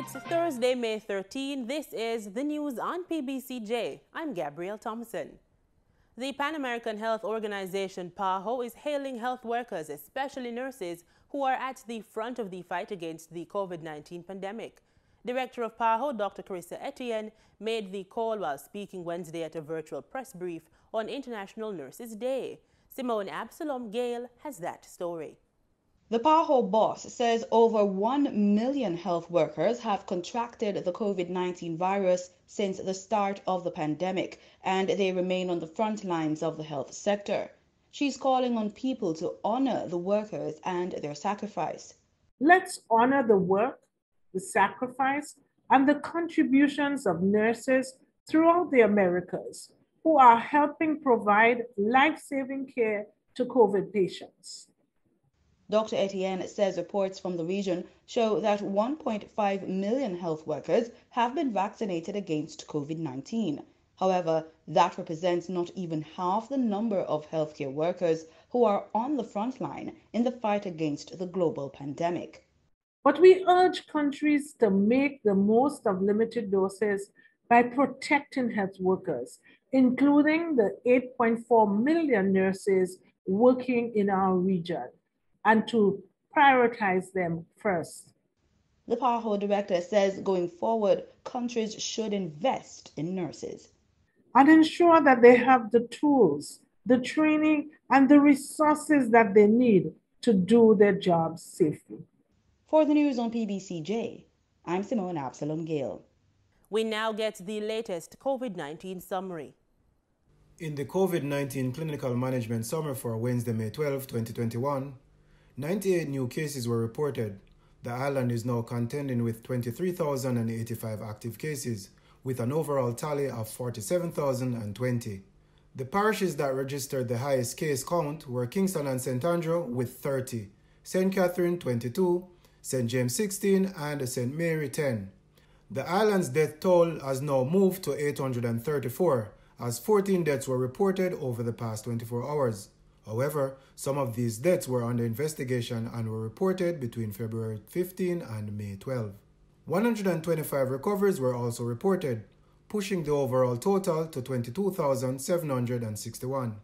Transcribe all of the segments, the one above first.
It's Thursday, May 13. This is the news on PBCJ. I'm Gabrielle Thompson. The Pan American Health Organization, PAHO, is hailing health workers, especially nurses, who are at the front of the fight against the COVID-19 pandemic. Director of PAHO, Dr. Etienne, made the call while speaking Wednesday at a virtual press brief on International Nurses Day. Simone Absalom Gale has that story. The PAHO boss says over 1 million health workers have contracted the COVID-19 virus since the start of the pandemic, and they remain on the front lines of the health sector. She's calling on people to honor the workers and their sacrifice. Let's honor the work, the sacrifice, and the contributions of nurses throughout the Americas who are helping provide life-saving care to COVID patients. Dr. Etienne says reports from the region show that 1.5 million health workers have been vaccinated against COVID-19. However, that represents not even half the number of healthcare workers who are on the front line in the fight against the global pandemic. But we urge countries to make the most of limited doses by protecting health workers, including the 8.4 million nurses working in our region, and to prioritize them first. The PAHO director says going forward, countries should invest in nurses and ensure that they have the tools, the training, and the resources that they need to do their jobs safely. For the news on PBCJ, I'm Simone Absalom Gale. We now get the latest COVID-19 summary. In the COVID-19 clinical management summary for Wednesday, May 12, 2021, 98 new cases were reported. The island is now contending with 23,085 active cases, with an overall tally of 47,020. The parishes that registered the highest case count were Kingston and St. Andrew with 30, St. Catherine 22, St. James 16, and St. Mary 10. The island's death toll has now moved to 834, as 14 deaths were reported over the past 24 hours. However, some of these deaths were under investigation and were reported between February 15 and May 12. 125 recoveries were also reported, pushing the overall total to 22,761.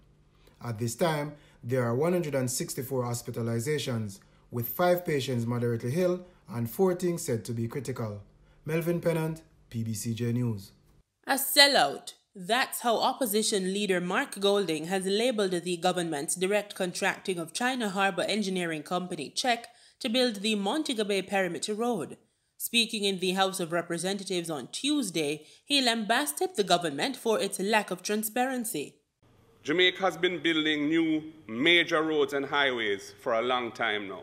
At this time, there are 164 hospitalizations, with 5 patients moderately ill and 14 said to be critical. Melvin Pennant, PBCJ News. A sellout. That's how opposition leader Mark Golding has labeled the government's direct contracting of China Harbour Engineering Company CHEC to build the Montego Bay Perimeter Road. Speaking in the House of Representatives on Tuesday, he lambasted the government for its lack of transparency. Jamaica has been building new major roads and highways for a long time now.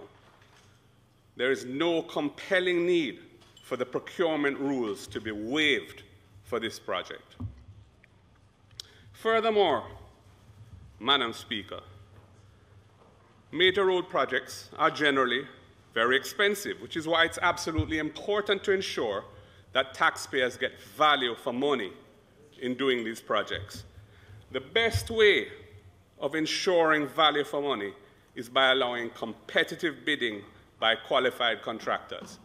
There is no compelling need for the procurement rules to be waived for this project. Furthermore, Madam Speaker, major road projects are generally very expensive, which is why it's absolutely important to ensure that taxpayers get value for money in doing these projects. The best way of ensuring value for money is by allowing competitive bidding by qualified contractors.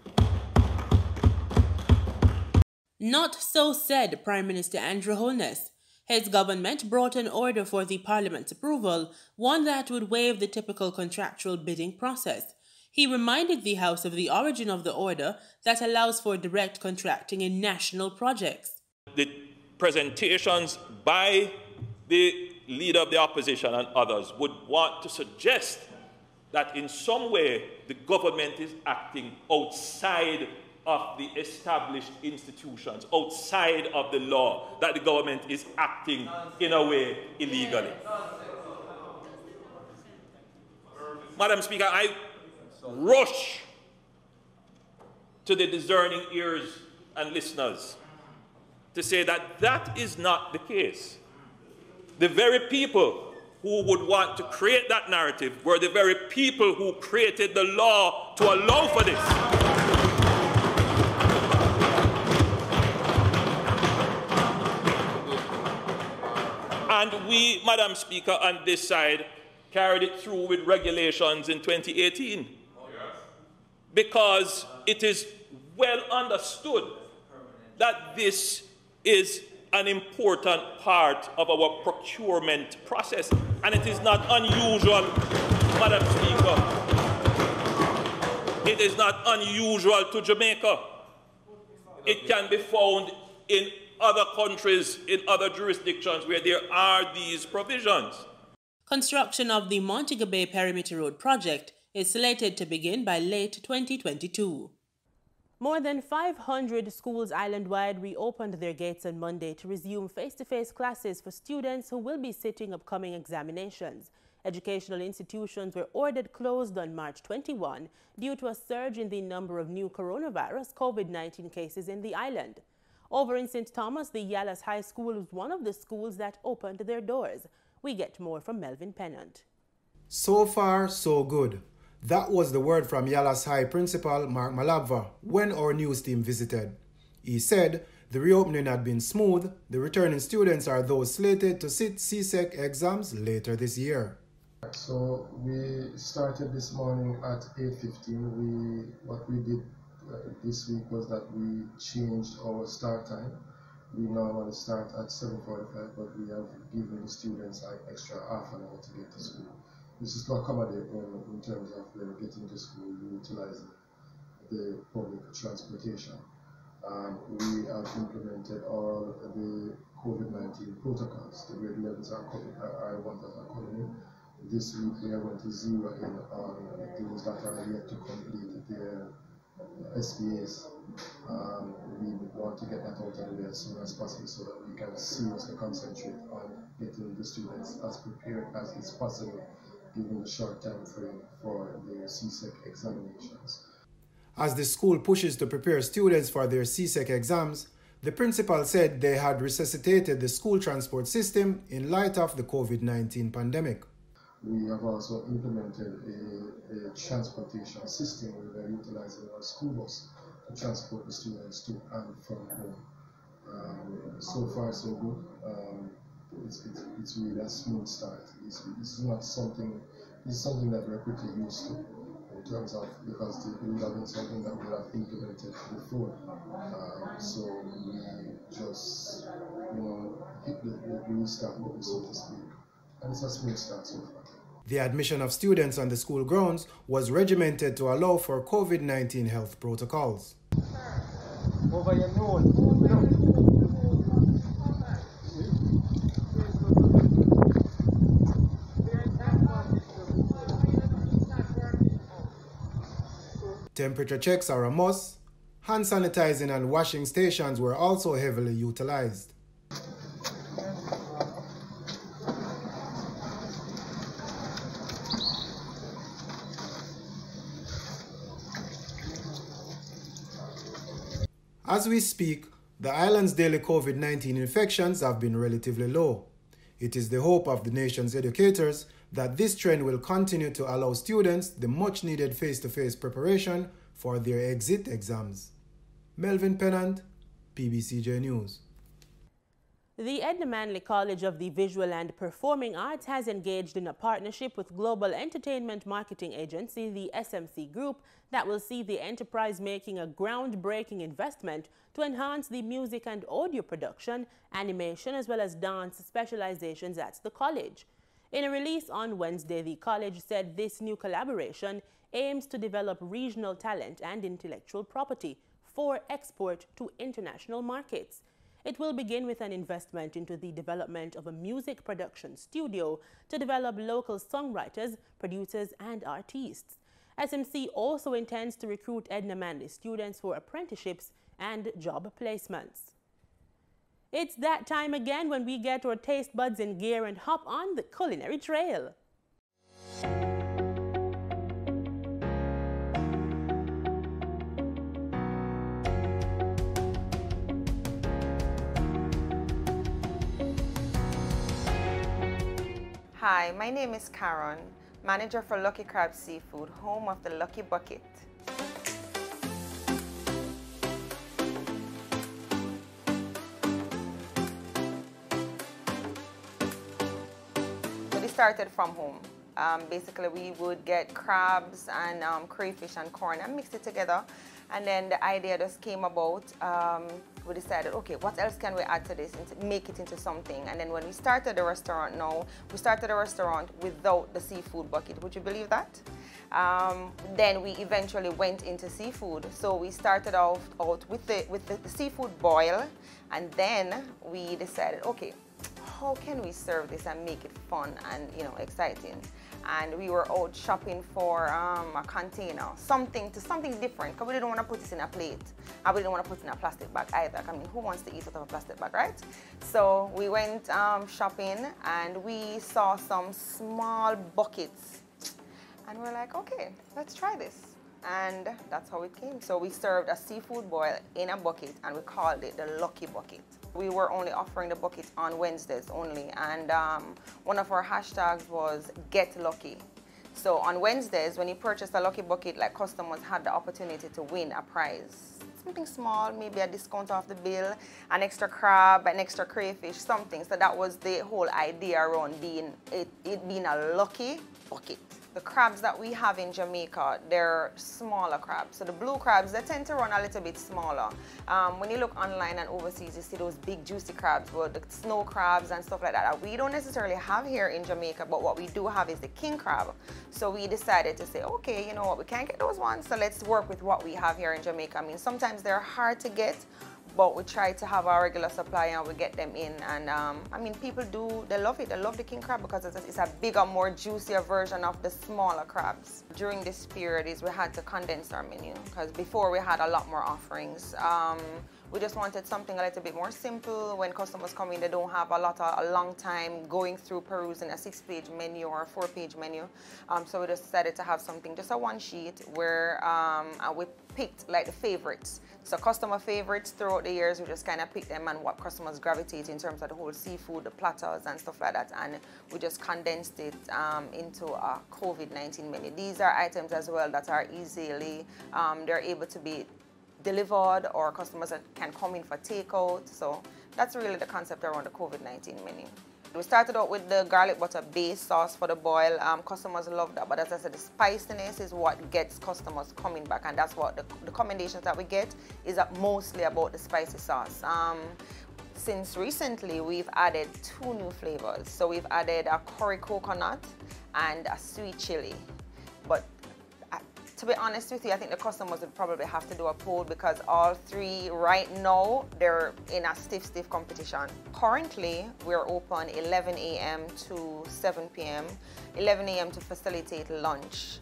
Not so said Prime Minister Andrew Holness. His government brought an order for the Parliament's approval, one that would waive the typical contractual bidding process. He reminded the House of the origin of the order that allows for direct contracting in national projects. The presentations by the leader of the opposition and others would want to suggest that in some way the government is acting outside of the established institutions, outside of the law, that the government is acting in a way illegally. Madam Speaker, I rush to the discerning ears and listeners to say that that is not the case. The very people who would want to create that narrative were the very people who created the law to allow for this. And we, Madam Speaker, on this side, carried it through with regulations in 2018. Because it is well understood that this is an important part of our procurement process, and it is not unusual, Madam Speaker. It is not unusual to Jamaica. It can be found in other countries, in other jurisdictions where there are these provisions. Construction of the Montego Bay Perimeter Road project is slated to begin by late 2022. More than 500 schools island-wide reopened their gates on Monday to resume face-to-face classes for students who will be sitting upcoming examinations. Educational institutions were ordered closed on March 21 due to a surge in the number of new coronavirus COVID-19 cases in the island. Over in St. Thomas, the Yallahs High School was one of the schools that opened their doors. We get more from Melvin Pennant. So far, so good. That was the word from Yallahs High Principal Mark Malabva when our news team visited. He said the reopening had been smooth. The returning students are those slated to sit CHEC exams later this year. So we started this morning at 8:15. What we did this week was that we changed our start time. We normally start at 7:45, but we have given the students an extra half an hour to get to school. This is to accommodate them in terms of them getting to school, utilizing the public transportation. We have implemented all the COVID-19 protocols. The grade 11s are ones that are coming in. This week we are going to zero in on those that are yet to complete their SBAs. We want to get that out of the way as soon as possible so that we can seriously concentrate on getting the students as prepared as is possible given the short time frame for their CHEC examinations. As the school pushes to prepare students for their CHEC exams, the principal said they had resuscitated the school transport system in light of the COVID-19 pandemic. We have also implemented a transportation system where we are utilizing our school bus to transport the students to and from home. So far, so good. It's really a smooth start. This is not something. This is something that we're quickly used to in terms of because it would have been something that we have implemented before. So we just hit the restart button, so to speak, and it's a smooth start so far. The admission of students on the school grounds was regimented to allow for COVID-19 health protocols. Over your nose. Temperature checks are a must. Hand sanitizing and washing stations were also heavily utilized. As we speak, the island's daily COVID-19 infections have been relatively low. It is the hope of the nation's educators that this trend will continue to allow students the much-needed face-to-face preparation for their exit exams. Melvin Pennant, PBCJ News. The Edna Manley College of the Visual and Performing Arts has engaged in a partnership with global entertainment marketing agency, the SMC Group, that will see the enterprise making a groundbreaking investment to enhance the music and audio production, animation, as well as dance specializations at the college. In a release on Wednesday, the college said this new collaboration aims to develop regional talent and intellectual property for export to international markets. It will begin with an investment into the development of a music production studio to develop local songwriters, producers, and artists. SMC also intends to recruit Edna Manley students for apprenticeships and job placements. It's that time again when we get our taste buds in gear and hop on the culinary trail. Hi, my name is Karen, manager for Lucky Crab Seafood, home of the Lucky Bucket. So we started from home. Basically, we would get crabs and crayfish and corn and mix it together And then the idea just came about. We decided, okay, what else can we add to this and to make it into something? And then when we started the restaurant now, we started a restaurant without the seafood bucket. Would you believe that? Then we eventually went into seafood. So we started out with the seafood boil, and then we decided, okay, how can we serve this and make it fun and, you know, exciting? And we were out shopping for a container, something different, because we didn't want to put it in a plate, and we didn't want to put it in a plastic bag either. I mean, who wants to eat out of a plastic bag, right? So we went shopping, and we saw some small buckets, and we're like, okay, let's try this. And that's how it came. So we served a seafood boil in a bucket, and we called it the Lucky Bucket. We were only offering the bucket on Wednesdays only, and one of our hashtags was Get Lucky. So on Wednesdays, when you purchased a Lucky Bucket, like, customers had the opportunity to win a prize. Something small, maybe a discount off the bill, an extra crab, an extra crayfish, something. So that was the whole idea around it being a lucky bucket. The crabs that we have in Jamaica, they're smaller crabs. So the blue crabs, they tend to run a little bit smaller. When you look online and overseas, you see those big juicy crabs, but the snow crabs and stuff like that we don't necessarily have here in Jamaica, but what we do have is the king crab. So we decided to say, okay, you know what, we can't get those ones, so let's work with what we have here in Jamaica. I mean, sometimes they're hard to get, but we try to have our regular supply and we get them in. And I mean, people they love it. They love the king crab because it's a bigger, more juicier version of the smaller crabs. During this period we had to condense our menu, because before we had a lot more offerings. We just wanted something a little bit more simple. When customers come in, they don't have a long time going through perusing a 6-page menu or a 4-page menu. So we just decided to have something, just a one sheet, where we picked like the favorites. So customer favorites throughout the years, we just kind of pick them and what customers gravitate in terms of the whole seafood, the platters and stuff like that. And we just condensed it into a COVID-19 menu. These are items as well that are easily, they're able to be delivered, or customers can come in for takeout. So that's really the concept around the COVID-19 menu. We started out with the garlic butter base sauce for the boil. Customers love that, but as I said, the spiciness is what gets customers coming back, and that's what the commendations that we get is mostly about the spicy sauce. Since recently, we've added 2 new flavors. So we've added a curry coconut and a sweet chili. But to be honest with you, I think the customers would probably have to do a poll, because all 3 right now, they're in a stiff competition. Currently, we're open 11 a.m. to 7 p.m. 11 a.m. to facilitate lunch.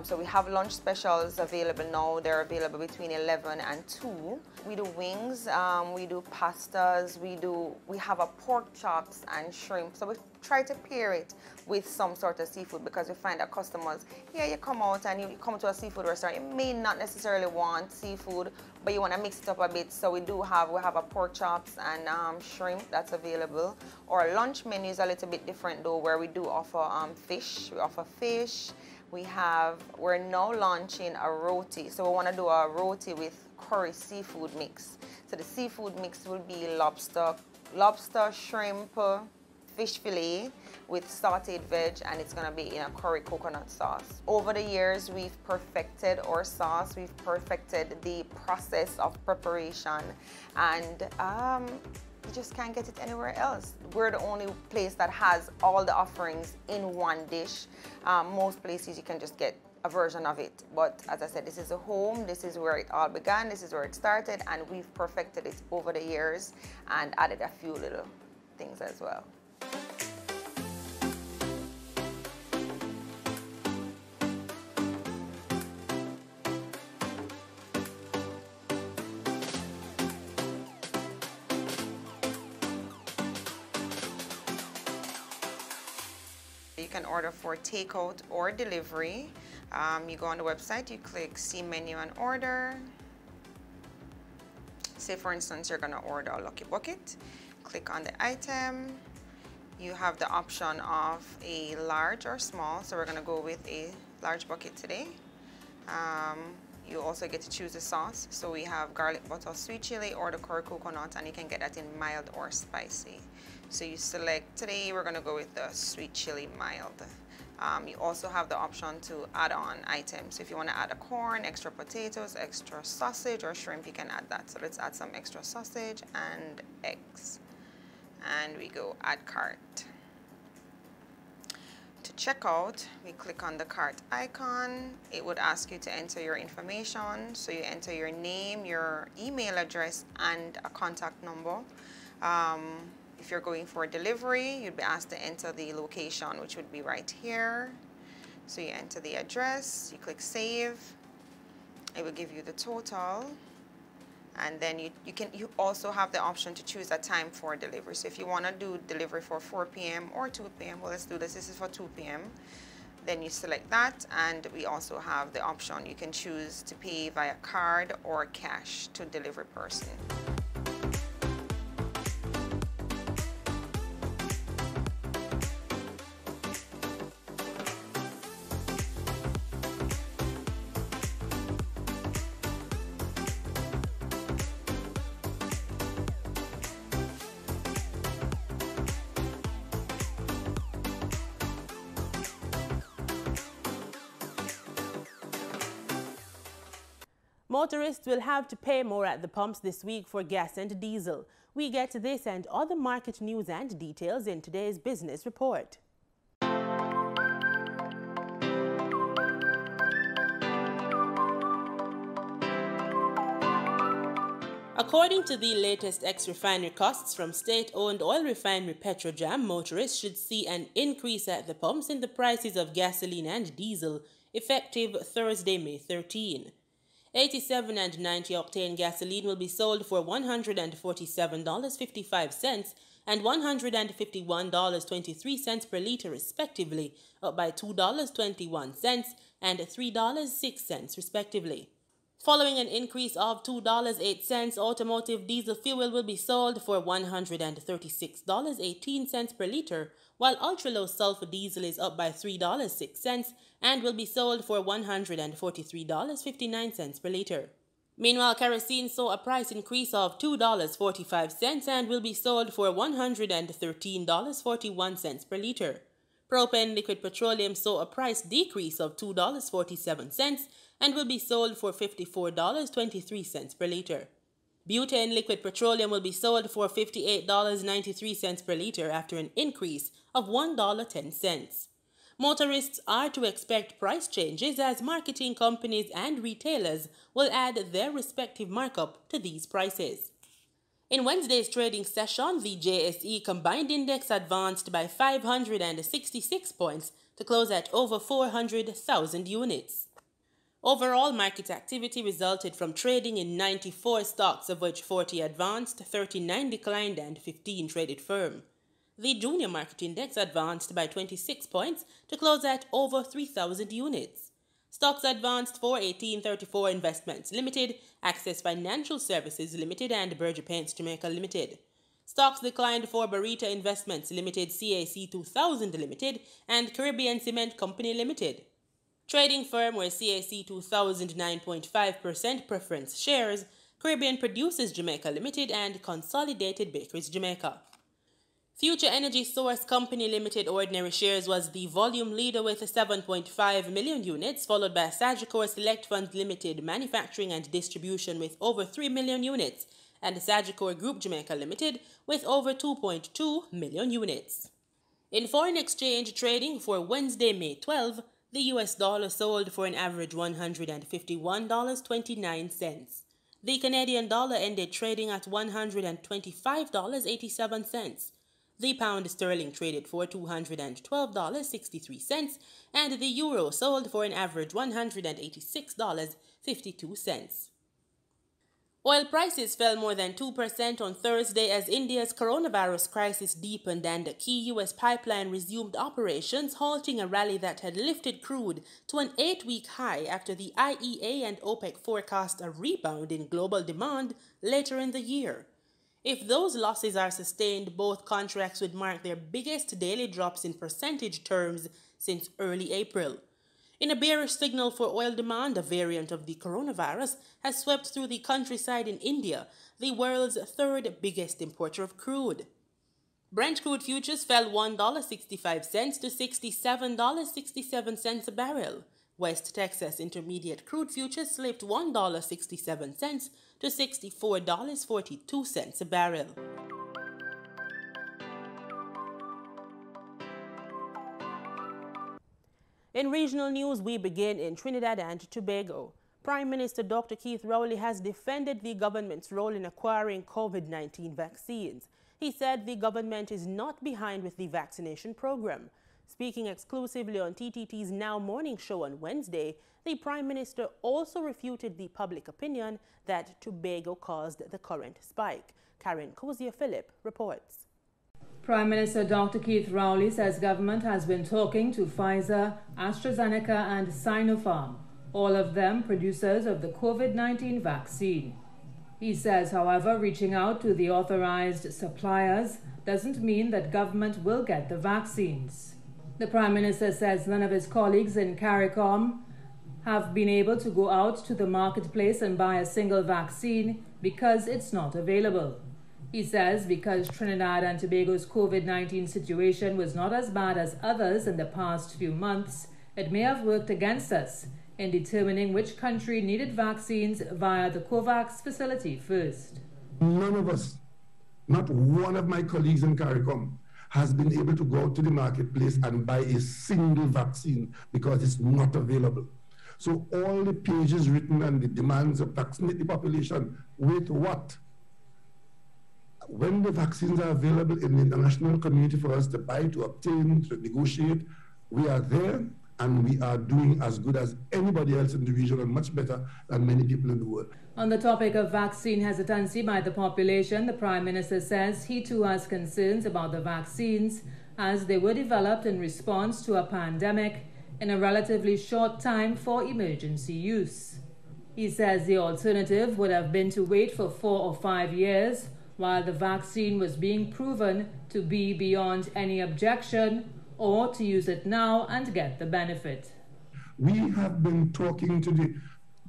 So we have lunch specials available now. They're available between 11 and 2. We do wings, we do pastas, we have a pork chops and shrimp. So we try to pair it with some sort of seafood, because we find that customers, you come out and you come to a seafood restaurant, you may not necessarily want seafood, but you want to mix it up a bit. So we have a pork chops and shrimp that's available. Our lunch menu is a little bit different though, where we do offer fish. We offer fish. We're now launching a roti. So we want to do a roti with curry seafood mix. So the seafood mix will be lobster, shrimp, fish fillet with sauteed veg, and it's going to be in a curry coconut sauce. Over the years, we've perfected our sauce. We've perfected the process of preparation, and you just can't get it anywhere else. We're the only place that has all the offerings in one dish. Most places you can just get a version of it, but as I said, this is a home. This is where it all began. This is where it started, and we've perfected it over the years and added a few little things as well. You can order for takeout or delivery. You go on the website, you click see menu and order. Say for instance, you're gonna order a Lucky Bucket. Click on the item. You have the option of a large or small, so we're gonna go with a large bucket today. You also get to choose the sauce. So we have garlic butter sweet chili or the curry coconut, and you can get that in mild or spicy. So you select, today we're gonna go with the sweet chili mild. You also have the option to add on items. So if you want to add a corn, extra potatoes, extra sausage or shrimp, you can add that. So let's add some extra sausage and eggs. And we go add cart. To check out, we click on the cart icon. It would ask you to enter your information. So you enter your name, your email address, and a contact number. If you're going for delivery, you'd be asked to enter the location, which would be right here. So you enter the address, you click save. It will give you the total. And then you also have the option to choose a time for delivery. So if you want to do delivery for 4 p.m. or 2 p.m., well, let's do this. This is for 2 p.m. Then you select that, and we also have the option. You can choose to pay via card or cash to delivery person. Motorists will have to pay more at the pumps this week for gas and diesel. We get to this and other market news and details in today's business report. According to the latest ex-refinery costs from state-owned oil refinery Petrojam, motorists should see an increase at the pumps in the prices of gasoline and diesel effective Thursday, May 13. 87 and 90 octane gasoline will be sold for $147.55 and $151.23 per liter respectively, up by $2.21 and $3.06 respectively. Following an increase of $2.08, automotive diesel fuel will be sold for $136.18 per liter, while ultra-low sulfur diesel is up by $3.06 and will be sold for $143.59 per liter. Meanwhile, kerosene saw a price increase of $2.45 and will be sold for $113.41 per liter. Propane liquid petroleum saw a price decrease of $2.47 and will be sold for $54.23 per liter. Butane liquid petroleum will be sold for $58.93 per liter after an increase of $1.10. Motorists are to expect price changes as marketing companies and retailers will add their respective markup to these prices. In Wednesday's trading session, the JSE combined index advanced by 566 points to close at over 400,000 units. Overall market activity resulted from trading in 94 stocks, of which 40 advanced, 39 declined, and 15 traded firm. The junior market index advanced by 26 points to close at over 3,000 units. Stocks advanced for 1834 Investments Limited, Access Financial Services Limited, and Berger Paints Jamaica Limited. Stocks declined for Barita Investments Limited, CAC 2000 Limited, and Caribbean Cement Company Limited. Trading firm were CAC 2000 9.5% preference shares, Caribbean Producers Jamaica Limited, and Consolidated Bakers Jamaica. Future Energy Source Company Limited ordinary shares was the volume leader with 7.5 million units, followed by Sagicor Select Funds Limited Manufacturing and Distribution with over 3 million units, and Sagicor Group Jamaica Limited with over 2.2 million units. In foreign exchange trading for Wednesday, May 12, the US dollar sold for an average $151.29. The Canadian dollar ended trading at $125.87. The pound sterling traded for $212.63, and the euro sold for an average $186.52. Oil prices fell more than 2% on Thursday as India's coronavirus crisis deepened and a key U.S. pipeline resumed operations, halting a rally that had lifted crude to an 8-week high after the IEA and OPEC forecast a rebound in global demand later in the year. If those losses are sustained, both contracts would mark their biggest daily drops in percentage terms since early April. In a bearish signal for oil demand, a variant of the coronavirus has swept through the countryside in India, the world's third biggest importer of crude. Brent crude futures fell $1.65 to $67.67 a barrel. West Texas Intermediate crude futures slipped $1.67 to $64.42 a barrel. In regional news, we begin in Trinidad and Tobago. Prime Minister Dr. Keith Rowley has defended the government's role in acquiring COVID-19 vaccines. He said the government is not behind with the vaccination program. Speaking exclusively on TTT's Now Morning show on Wednesday, the Prime Minister also refuted the public opinion that Tobago caused the current spike. Karen Cozier-Phillip reports. Prime Minister Dr. Keith Rowley says government has been talking to Pfizer, AstraZeneca and Sinopharm, all of them producers of the COVID-19 vaccine. He says, however, reaching out to the authorized suppliers doesn't mean that government will get the vaccines. The Prime Minister says none of his colleagues in CARICOM have been able to go out to the marketplace and buy a single vaccine because it's not available. He says because Trinidad and Tobago's COVID-19 situation was not as bad as others in the past few months, it may have worked against us in determining which country needed vaccines via the COVAX facility first. None of us, not one of my colleagues in CARICOM, has been able to go out to the marketplace and buy a single vaccine because it's not available. So all the pages written and the demands of vaccinate the population with what? When the vaccines are available in the international community for us to buy, to obtain, to negotiate, we are there and we are doing as good as anybody else in the region and much better than many people in the world. On the topic of vaccine hesitancy by the population, the Prime Minister says he too has concerns about the vaccines as they were developed in response to a pandemic in a relatively short time for emergency use. He says the alternative would have been to wait for 4 or 5 years while the vaccine was being proven to be beyond any objection, or to use it now and get the benefit. We have been talking to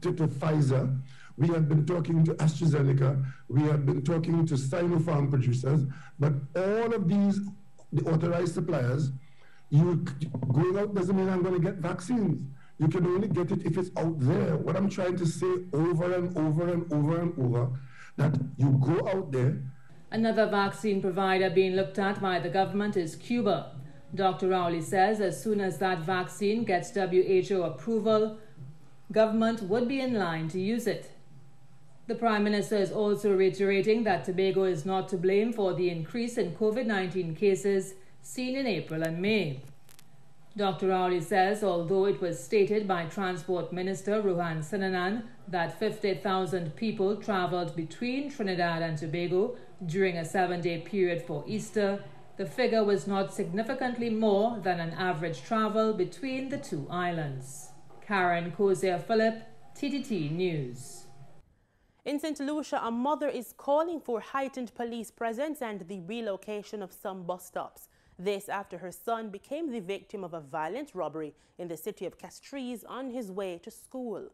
Pfizer, we have been talking to AstraZeneca, we have been talking to Sinopharm producers, but all of these, the authorized suppliers, you going out doesn't mean I'm going to get vaccines. You can only get it if it's out there. What I'm trying to say over and over and over and over, that you go out there. Another vaccine provider being looked at by the government is Cuba. Dr. Rowley says as soon as that vaccine gets WHO approval, government would be in line to use it. The Prime Minister is also reiterating that Tobago is not to blame for the increase in COVID-19 cases seen in April and May. Dr. Rowley says although it was stated by Transport Minister Rohan Sinanan that 50,000 people travelled between Trinidad and Tobago during a 7-day period for Easter, the figure was not significantly more than an average travel between the two islands. Karen Cozier-Phillip, TTT News. In St. Lucia, a mother is calling for heightened police presence and the relocation of some bus stops. This after her son became the victim of a violent robbery in the city of Castries on his way to school.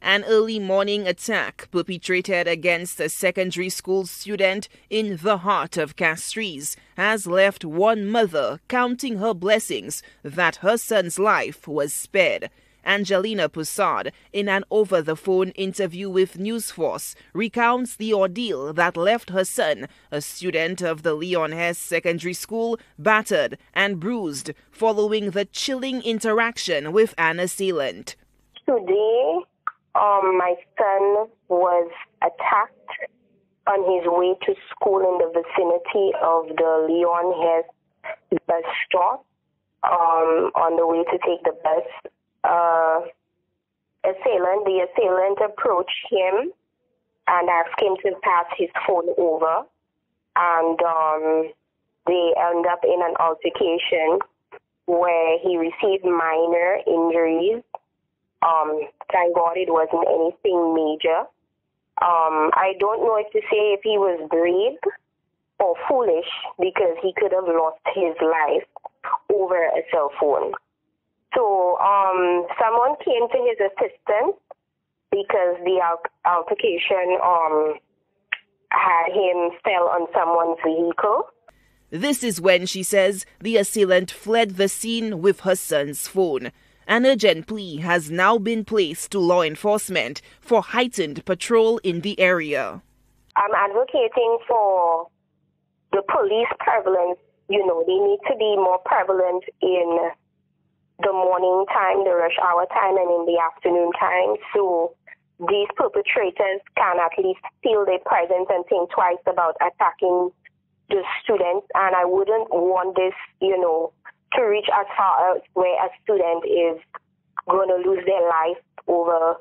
An early morning attack perpetrated against a secondary school student in the heart of Castries has left one mother counting her blessings that her son's life was spared. Angelina Poussard, in an over-the-phone interview with News Force, recounts the ordeal that left her son, a student of the Leon Hess Secondary School, battered and bruised following the chilling interaction with an assailant. Today, my son was attacked on his way to school in the vicinity of the Leon Hess bus stop, on the way to take the bus. The assailant approached him and asked him to pass his phone over, and they end up in an altercation where he received minor injuries. Thank God it wasn't anything major. I don't know if to say if he was brave or foolish, because he could have lost his life over a cell phone. So someone came to his assistance because the altercation had him fell on someone's vehicle. This is when, she says, the assailant fled the scene with her son's phone. An urgent plea has now been placed to law enforcement for heightened patrol in the area. I'm advocating for the police prevalence. You know, they need to be more prevalent in the morning time, the rush hour time, and in the afternoon time, so these perpetrators can at least feel their presence and think twice about attacking the students. And I wouldn't want this, you know, to reach as far as where a student is going to lose their life over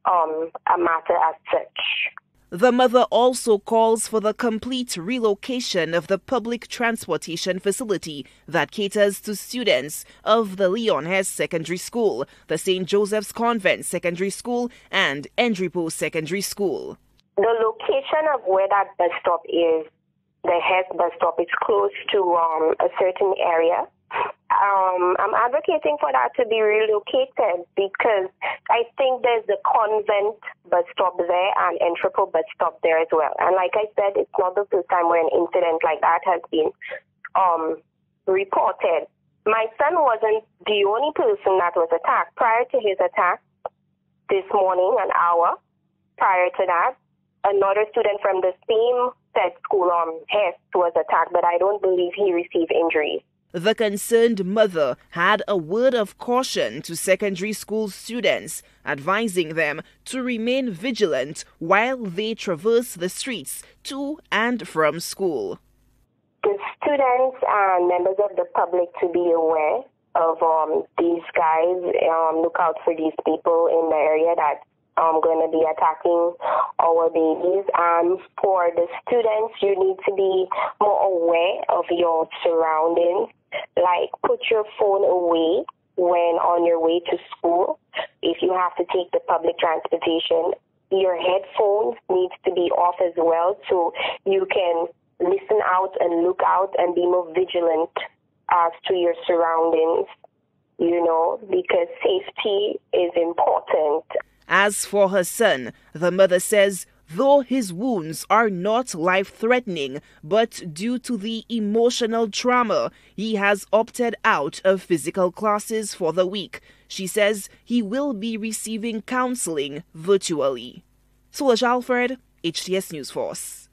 a matter as such. The mother also calls for the complete relocation of the public transportation facility that caters to students of the Leon Hess Secondary School, the St. Joseph's Convent Secondary School, and Endripo Secondary School. The location of where that bus stop is, the Hess bus stop, is close to a certain area. I'm advocating for that to be relocated because I think there's the convent bus stop there and Endripo bus stop there as well. And like I said, it's not the first time where an incident like that has been reported. My son wasn't the only person that was attacked. Prior to his attack this morning, an hour prior to that, another student from the same said school, Hess, was attacked, but I don't believe he received injuries. The concerned mother had a word of caution to secondary school students, advising them to remain vigilant while they traverse the streets to and from school. The students and members of the public to be aware of these guys. Look out for these people in the area that going to be attacking our babies. And for the students, you need to be more aware of your surroundings. Like, put your phone away when on your way to school. If you have to take the public transportation, your headphones needs to be off as well, so you can listen out and look out and be more vigilant as to your surroundings, you know, because safety is important. As for her son, the mother says though his wounds are not life-threatening, but due to the emotional trauma, he has opted out of physical classes for the week. She says he will be receiving counseling virtually. Solange Alfred, HTS News Force.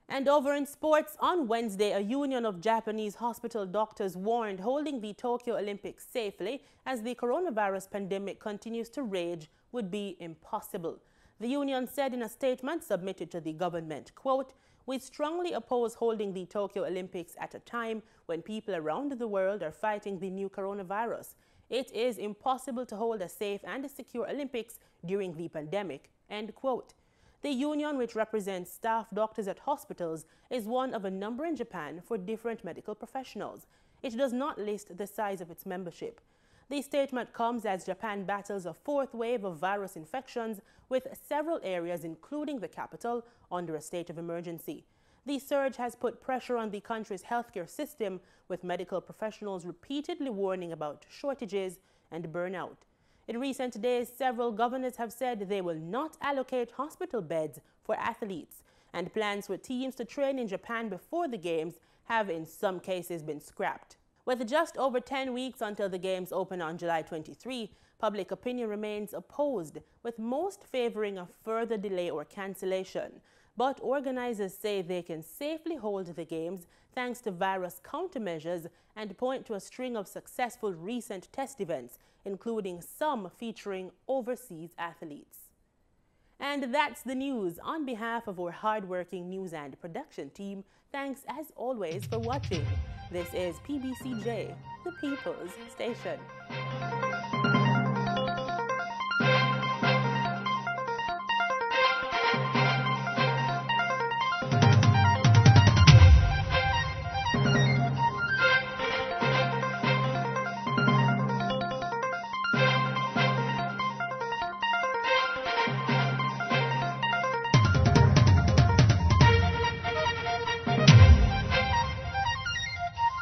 And over in sports, on Wednesday, a union of Japanese hospital doctors warned holding the Tokyo Olympics safely as the coronavirus pandemic continues to rage would be impossible. The union said in a statement submitted to the government, quote, "We strongly oppose holding the Tokyo Olympics at a time when people around the world are fighting the new coronavirus. It is impossible to hold a safe and a secure Olympics during the pandemic," end quote. The union, which represents staff doctors at hospitals, is one of a number in Japan for different medical professionals. It does not list the size of its membership. The statement comes as Japan battles a fourth wave of virus infections, with several areas, including the capital, under a state of emergency. The surge has put pressure on the country's healthcare system, with medical professionals repeatedly warning about shortages and burnout. In recent days, several governors have said they will not allocate hospital beds for athletes, and plans for teams to train in Japan before the Games have in some cases been scrapped. With just over 10 weeks until the Games open on July 23, public opinion remains opposed, with most favoring a further delay or cancellation. But organizers say they can safely hold the Games thanks to virus countermeasures and point to a string of successful recent test events, including some featuring overseas athletes. And that's the news. On behalf of our hard-working news and production team, thanks as always for watching. This is PBCJ, the People's Station.